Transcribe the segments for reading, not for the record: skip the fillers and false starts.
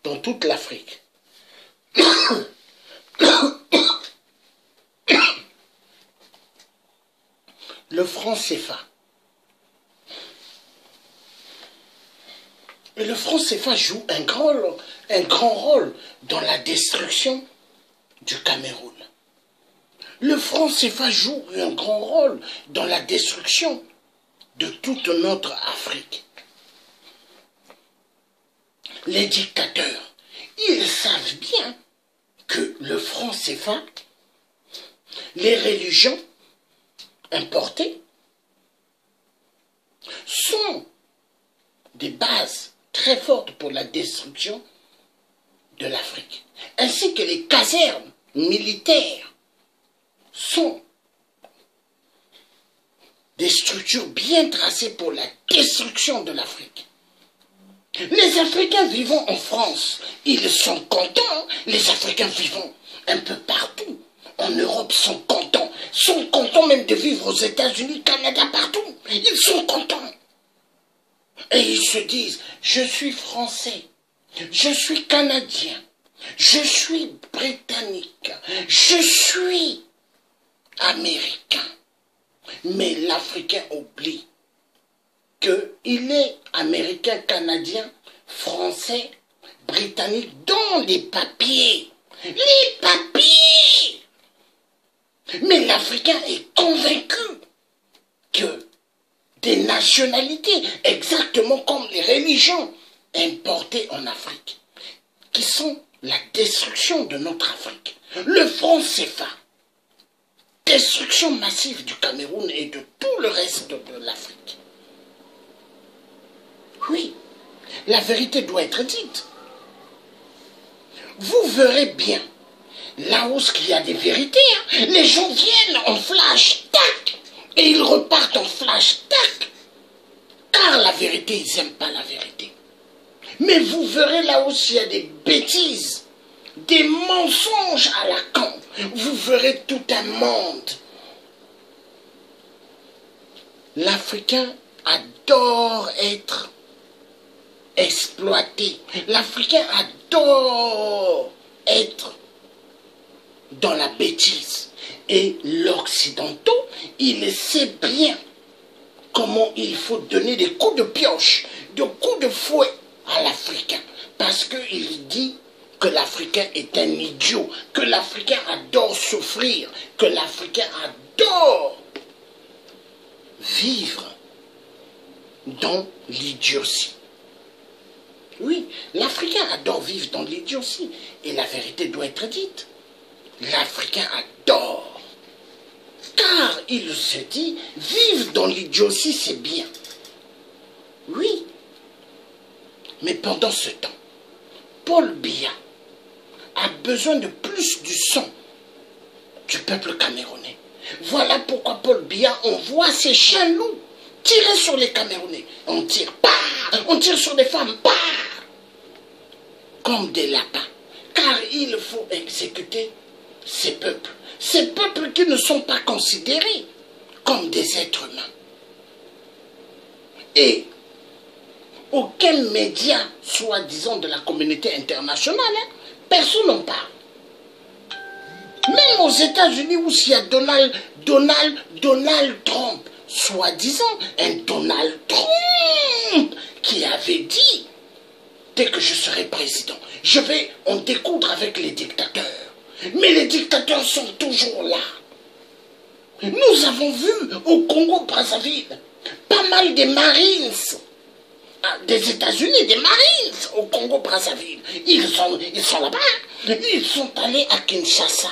dans toute l'Afrique. Le franc CFA. Et le franc CFA joue un grand rôle dans la destruction du Cameroun. Le franc CFA joue un grand rôle dans la destruction de toute notre Afrique. Les dictateurs, ils savent bien que le franc CFA, les religions importées, sont des bases très fortes pour la destruction de l'Afrique, ainsi que les casernes militaires sont des structures bien tracées pour la destruction de l'Afrique. Les Africains vivant en France, ils sont contents. Les Africains vivant un peu partout en Europe sont contents même de vivre aux États-Unis, Canada, partout. Ils sont contents. Et ils se disent, je suis français, je suis canadien, je suis britannique, je suis américain. Mais l'Africain oublie qu'il est américain, canadien, français, britannique dans les papiers. Les papiers! Mais l'Africain est convaincu que des nationalités, exactement comme les religions importées en Afrique, qui sont la destruction de notre Afrique. Le franc CFA, destruction massive du Cameroun et de tout le reste de l'Afrique. Oui, la vérité doit être dite. Vous verrez bien, là où il y a des vérités, les gens viennent en flash, tac, et ils repartent en flash, tac. Car la vérité, ils n'aiment pas la vérité. Mais vous verrez là où il y a des bêtises, des mensonges à la con, vous verrez tout un monde. L'Africain adore être exploité. L'Africain adore être dans la bêtise. Et l'Occidentaux, il sait bien comment il faut donner des coups de pioche, des coups de fouet à l'Africain. Parce qu'il dit que l'Africain est un idiot, que l'Africain adore souffrir, que l'Africain adore vivre dans l'idiotie. Oui, l'Africain adore vivre dans l'idiotie. Et la vérité doit être dite. L'Africain adore. Car il se dit, vivre dans l'idiotie, c'est bien. Oui. Mais pendant ce temps, Paul Biya a besoin de plus du sang du peuple camerounais. Voilà pourquoi Paul Biya envoie ses chiens loups tirer sur les Camerounais. On tire, bah, on tire sur des femmes, bah, comme des lapins. Car il faut exécuter ces peuples qui ne sont pas considérés comme des êtres humains. Et aucun média, soi-disant de la communauté internationale, personne n'en parle. Même aux États-Unis où il y a Donald Trump, soi-disant un Donald Trump qui avait dit, dès que je serai président, je vais en découdre avec les dictateurs. Mais les dictateurs sont toujours là. Nous avons vu au Congo-Brazzaville pas mal de Marines des États-Unis, des Marines au Congo-Brazzaville. Ils sont là-bas. Ils sont allés à Kinshasa.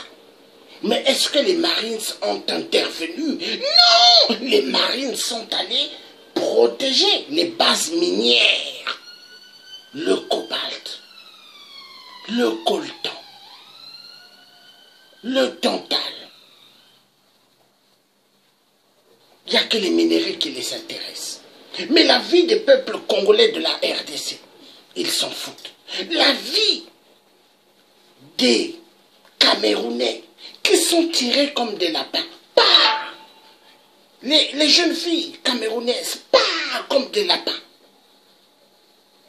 Mais est-ce que les Marines ont intervenu? Non! Les Marines sont allés protéger les bases minières. Le cobalt, le coltan, le tantal. Il n'y a que les minéraux qui les intéressent. Mais la vie des peuples congolais de la RDC, ils s'en foutent. La vie des Camerounais qui sont tirés comme des lapins. Bah! Les jeunes filles camerounaises, bah, comme des lapins.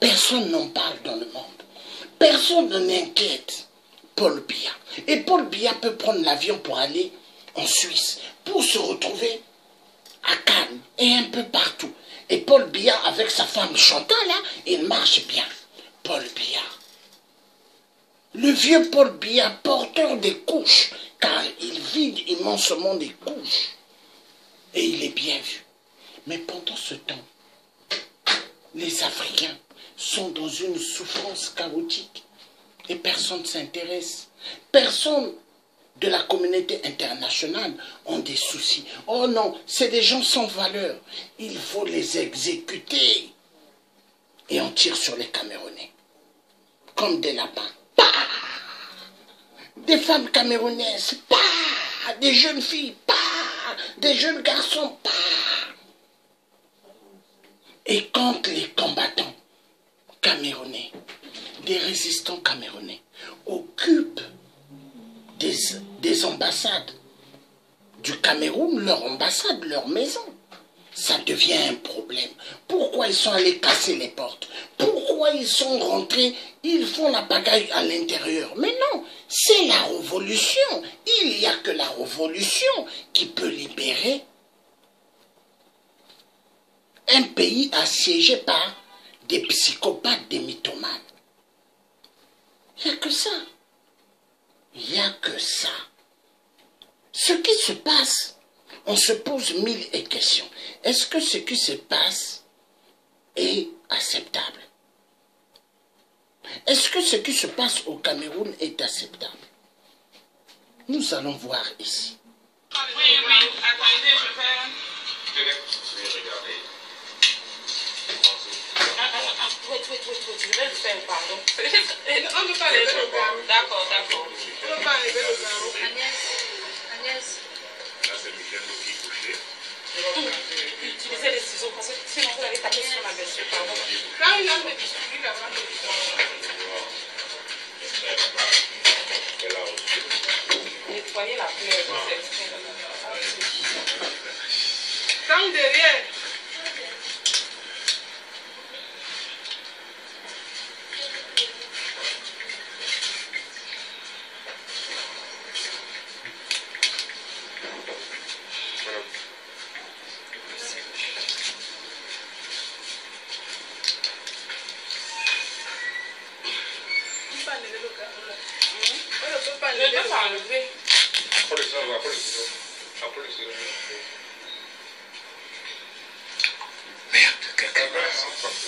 Personne n'en parle dans le monde. Personne ne n'inquiète Paul Biya. Et Paul Biya peut prendre l'avion pour aller en Suisse, pour se retrouver à Cannes et un peu partout. Et Paul Biya, avec sa femme Chantal, là, il marche bien. Paul Biya. Le vieux Paul Biya, porteur des couches, car il vide immensement des couches. Et il est bien vu. Mais pendant ce temps, les Africains sont dans une souffrance chaotique. Et personne ne s'intéresse. Personne de la communauté internationale ont des soucis. Oh non, c'est des gens sans valeur. Il faut les exécuter. Et on tire sur les Camerounais. Comme des lapins. Bah! Des femmes camerounaises. Bah! Des jeunes filles. Bah! Des jeunes garçons. Bah! Et quand les combattants camerounais, des résistants camerounais, occupent des ambassades du Cameroun, leur ambassade, leur maison, ça devient un problème. Pourquoi ils sont allés casser les portes? Pourquoi ils sont rentrés? Ils font la pagaille à l'intérieur. Mais non, c'est la révolution. Il n'y a que la révolution qui peut libérer un pays assiégé par des psychopathes, des mythomanes. Il n'y a que ça. Il n'y a que ça. Ce qui se passe, on se pose mille questions. Est-ce que ce qui se passe est acceptable? Est-ce que ce qui se passe au Cameroun est acceptable? Nous allons voir ici. Oui, attendez, je vais regarder. Je vais le faire, pardon. On ne peut pas lever le garrot. D'accord. On ne peut pas lever le garrot. Agnès. Là, c'est Michel qui est couché. Utilisez les ciseaux parce que sinon vous allez taper sur la blessure. Pardon. Quand il a fait du suivi là-bas, nettoyer la plaie. Quand derrière.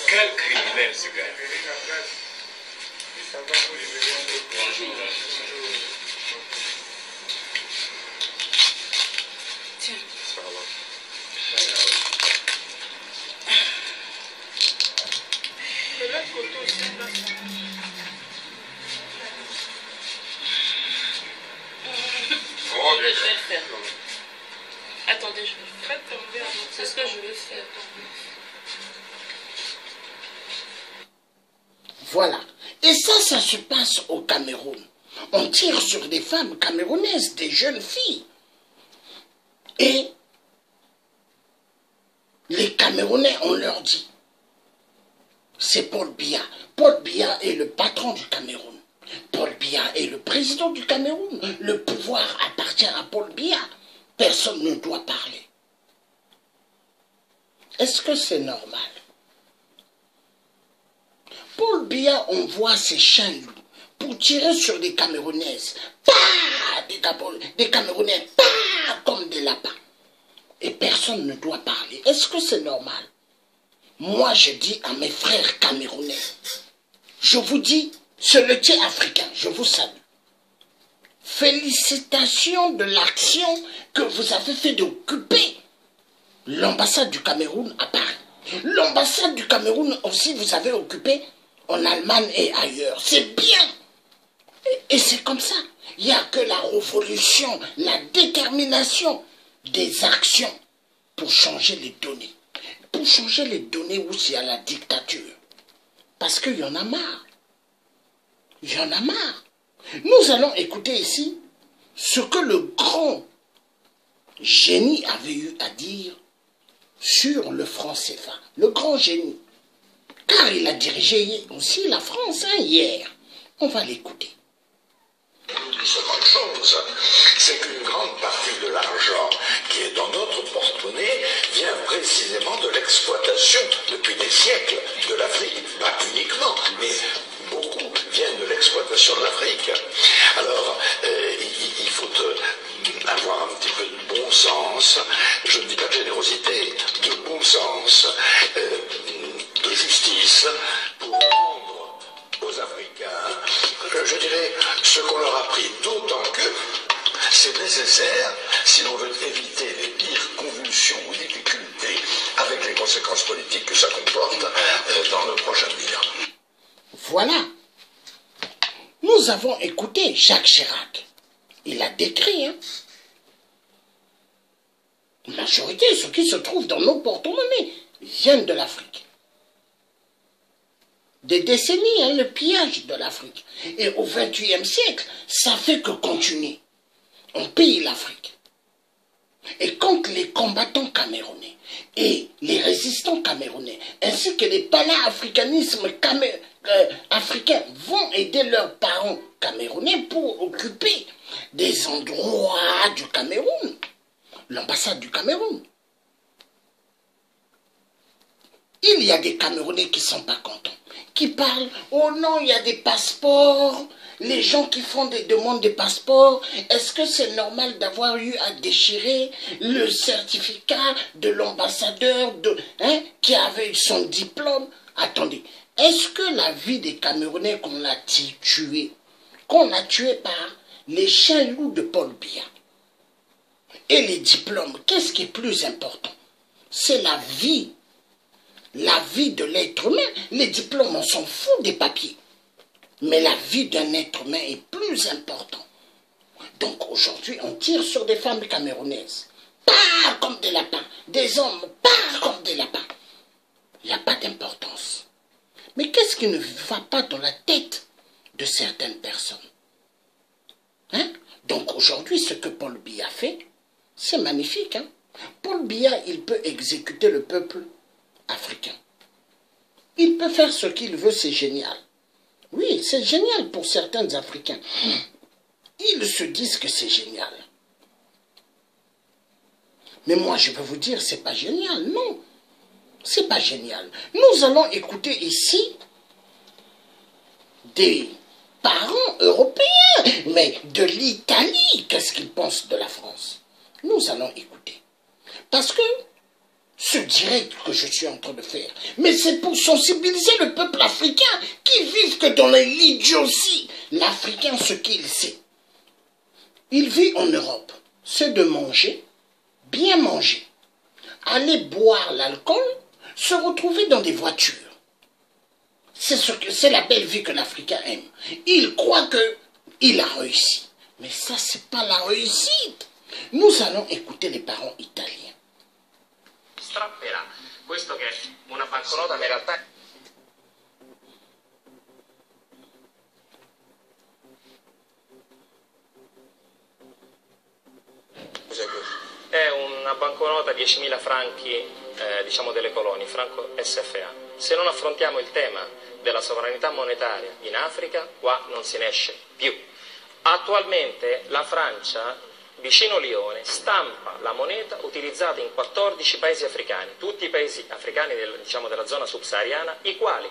Quel criminel ce gars. Tiens. De l'autre côté aussi, là. Je vais le faire. Attendez, je vais le faire. C'est ce que je veux faire. Voilà. Et ça se passe au Cameroun. On tire sur des femmes camerounaises, des jeunes filles. Et les Camerounais, on leur dit, c'est Paul Biya. Paul Biya est le patron du Cameroun. Paul Biya est le président du Cameroun. Le pouvoir appartient à Paul Biya. Personne ne doit parler. Est-ce que c'est normal? Paul Biya envoie ses chiens loups pour tirer sur des Camerounaises. Des Camerounais, comme des lapins. Et personne ne doit parler. Est-ce que c'est normal? Moi, je dis à mes frères camerounais, je vous dis, c'est le thé africain, je vous salue. Félicitations de l'action que vous avez fait d'occuper l'ambassade du Cameroun à Paris. L'ambassade du Cameroun aussi, vous avez occupé en Allemagne et ailleurs. C'est bien. Et c'est comme ça. Il n'y a que la révolution, la détermination des actions pour changer les données. Pour changer les données où il y a la dictature. Parce qu'il y en a marre. Il y en a marre. Nous allons écouter ici ce que le grand génie avait eu à dire sur le franc CFA. Le grand génie. Car il a dirigé aussi la France hier. On va l'écouter. On oublie seulement une chose, c'est qu'une grande partie de l'argent qui est dans notre porte-monnaie vient précisément de l'exploitation depuis des siècles de l'Afrique. Pas uniquement, mais beaucoup viennent de l'exploitation de l'Afrique. Alors, il faut avoir un petit peu de bon sens, je ne dis pas de générosité, de bon sens, de justice, pour rendre aux Africains, je dirais, ce qu'on leur a pris, d'autant que c'est nécessaire si l'on veut éviter les pires convulsions ou difficultés avec les conséquences politiques que ça comporte dans le prochain avenir. Voilà. Nous avons écouté Jacques Chirac. Il a décrit, hein. La majorité, ceux qui se trouvent dans nos porte-monnaies, viennent de l'Afrique. Des décennies, hein, le pillage de l'Afrique. Et au XXIe siècle, ça fait que continuer. On pille l'Afrique. Et quand les combattants camerounais et les résistants camerounais, ainsi que les panafricanismes africains vont aider leurs parents camerounais pour occuper des endroits du Cameroun, l'ambassade du Cameroun. Il y a des Camerounais qui ne sont pas contents, qui parlent, oh non, il y a des passeports, les gens qui font des demandes de passeports, est-ce que c'est normal d'avoir eu à déchirer le certificat de l'ambassadeur qui avait son diplôme? Attendez, est-ce que la vie des Camerounais qu'on a tués par les chiens-loups de Paul Biya et les diplômes, qu'est-ce qui est plus important? C'est la vie de l'être humain. Les diplômes, on s'en fout des papiers. Mais la vie d'un être humain est plus importante. Donc aujourd'hui, on tire sur des femmes camerounaises. Pas comme des lapins. Des hommes, pas comme des lapins. Il n'y a pas d'importance. Mais qu'est-ce qui ne va pas dans la tête de certaines personnes? Hein? Donc aujourd'hui, ce que Paul Biya fait, c'est magnifique. Hein? Paul Biya, il peut exécuter le peuple africain. Il peut faire ce qu'il veut, c'est génial. Oui, c'est génial pour certains Africains. Ils se disent que c'est génial. Mais moi, je peux vous dire, c'est pas génial. Non, c'est pas génial. Nous allons écouter ici des parents européens, mais de l'Italie. Qu'est-ce qu'ils pensent de la France? Nous allons écouter. Parce que ce direct que je suis en train de faire, mais c'est pour sensibiliser le peuple africain qui vit que dans l'idiotie. L'Africain, ce qu'il sait, il vit en Europe, c'est de manger, bien manger, aller boire l'alcool, se retrouver dans des voitures. C'est la belle vie que l'Africain aime. Il croit qu'il a réussi. Mais ça, c'est pas la réussite. Nous allons écouter les parents italiens. Strapperà questo che è una banconota, ma in realtà è una banconota 10.000 franchi, diciamo delle colonie, franco SFA. Se non affrontiamo il tema della sovranità monetaria in Africa, qua non se ne esce più. Attualmente la Francia, vicino Lione, stampa la moneta utilizzata in 14 paesi africani, tutti i paesi africani della zona subsahariana, i quali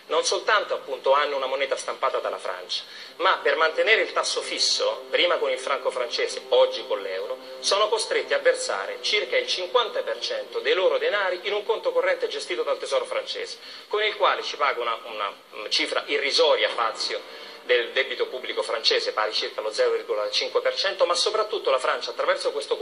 non soltanto appunto hanno una moneta stampata dalla Francia, ma per mantenere il tasso fisso, prima con il franco francese, oggi con l'euro, sono costretti a versare circa il 50% dei loro denari in un conto corrente gestito dal Tesoro francese, con il quale ci paga una cifra irrisoria fazio del debito pubblico francese, pari circa lo 0,5%, ma soprattutto la Francia, attraverso questo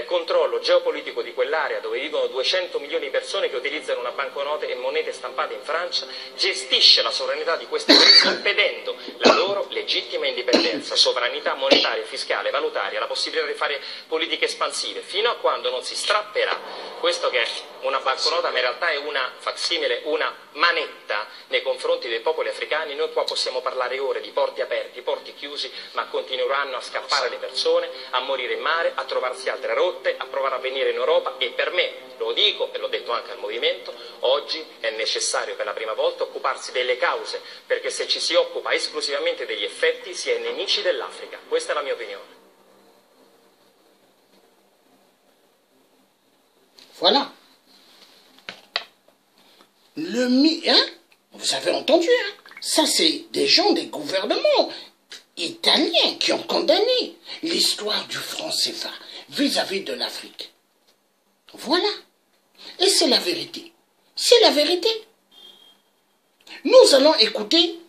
controllo geopolitico di quell'area dove vivono 200 milioni di persone che utilizzano una banconote e monete stampate in Francia, gestisce la sovranità di questi paesi impedendo la loro legittima indipendenza, sovranità monetaria, fiscale, valutaria, la possibilità di fare politiche espansive, fino a quando non si strapperà questo che è una banconota, ma in realtà è una facsimile, una manetta nei confronti dei popoli africani. Noi qua possiamo parlare ore di porti aperti, porti chiusi, ma continueranno a scappare le persone, a morire in mare, a trovarsi altre rotte, a provare a venire in Europa. E per me, lo dico e l'ho detto anche al movimento, oggi è necessario per la prima volta occuparsi delle cause, perché se ci si occupa esclusivamente degli effetti si è nemici dell'Africa. Questa è la mia opinione. Voilà. Vous avez entendu, hein? Ça, c'est des gens des gouvernements italiens qui ont condamné l'histoire du franc CFA vis-à-vis de l'Afrique. Voilà. Et c'est la vérité. C'est la vérité. Nous allons écouter